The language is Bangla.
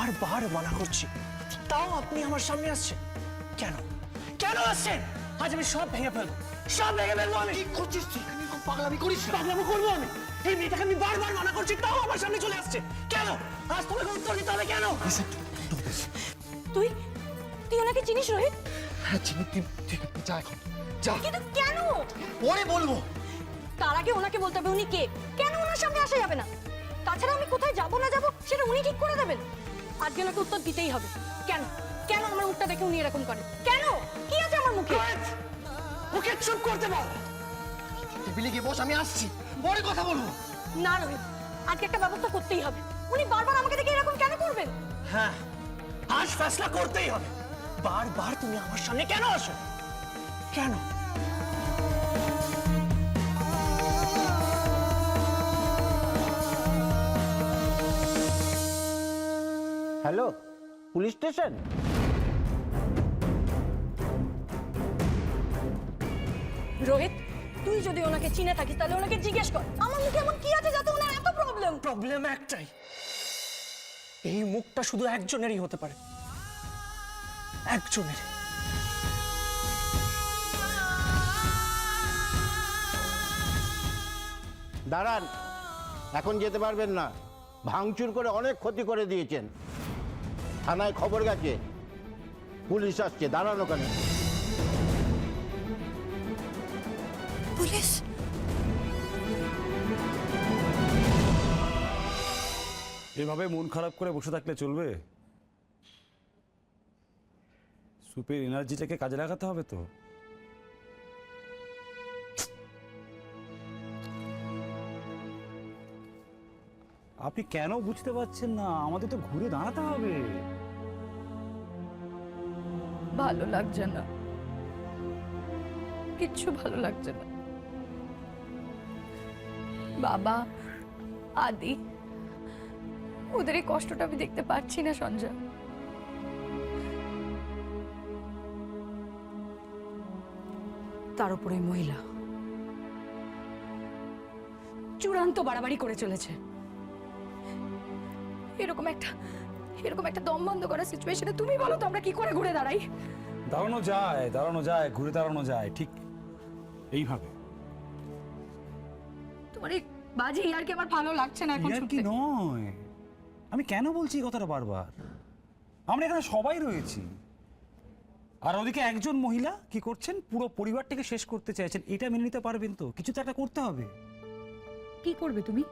বারবার মানা করছি, তাও আপনি আমার সামনে আসছেন কেন? কেন আসছেন? আজ আমি সব ভেঙে ফেলবো, সব ভেঙে ফেলবো। আমি কি করছিস তুই? পাগলামি করিস? পাগলামি করবো আমি? এই মেয়েটাকে আমি বারবার মানা করছি, তাও আমার সামনে চলে আসছে কেন? আজ তোমাকে উত্তর দিতে হবে কেন? তুই তুই ওনাকে চিনিস রোহিত? হ্যাঁ চিনি, তুই যা এখন, যা। কিন্তু কেন? পরে বলবো। তার আগে ওনাকে বলতে হবে উনি কে, কেন ওনার সামনে আসা যাবে না? তাছাড়া আমি কোথায় যাবো না যাবো সেটা উনি ঠিক করে দেবেন। আজকে ওনাকে উত্তর দিতেই হবে। কেন কেন আমার মুখটা দেখে উনি এরকম করেন? কেন? কি আছে আমার মুখে? ওকে চুপ করতে বল। টেবিলে গিয়ে বস, আমি আসছি, পরে কথা বলবো। না রোহিত, আজকে একটা ব্যবস্থা করতেই হবে। উনি বারবার আমাকে দেখে এরকম কেন করবেন? হ্যাঁ, আজ ফেসলা করতেই হবে। বারবার তুমি আমার সামনে কেন আসো? কেন? Hello, police station? রোহিত, তুই যদি ওনাকে চিনে থাকিস তাহলে ওনাকে জিজ্ঞেস কর আমার মুখে এমন কি আছে যাতে ওনার এত প্রবলেম। প্রবলেম একটাই, এই মুখটা শুধু একজনেরই হতে পারে, একজনের। দাঁড়ান, এখন যেতে পারবেন না। ভাঙচুর করে অনেক ক্ষতি করে দিয়েছেন। থানায় খবর গেছে, পুলিশ আসছে। দাঁড়ান ওখানে। পুলিশ? এভাবে মন খারাপ করে বসে থাকলে চলবে? সুপের এনার্জিটাকে কাজে লাগাতে হবে তো। আপনি কেন বুঝতে পারছেন না? আমাদের তো ঘুরে দাঁড়াতে হবে। ভালো লাগছে না, কিচ্ছু ভালো লাগছে না। বাবা, আদি, ওদের এই কষ্টটা আমি দেখতে পাচ্ছি না সঞ্জয়। তার উপরে মহিলা চূড়ান্ত বাড়াবাড়ি করে চলেছে। এরকম একটা দম বন্ধ করা সিচুয়েশনে তুমি বলো তো আমরা কি করে ঘুরে দাঁড়াই? দাঁড়ানো যায়, ঘুরে দাঁড়ানো যায়, ঠিক এইভাবে। তোমার এই বাজে ইয়ার কি আমার ভালো লাগছে না এখন ইয়ার কি শুনতে। নয়, আমি কেন বলছি এই কথাটা বারবার? আমরা এখানে সবাই রয়েছি, আর ওদিকে একজন মহিলা কি করছেন, পুরো পরিবারটাকে শেষ করতে চাইছেন। এটা মেনে নিতে পারবেন তো? কিছু তো একটা করতে হবে। কি করবে তুমি?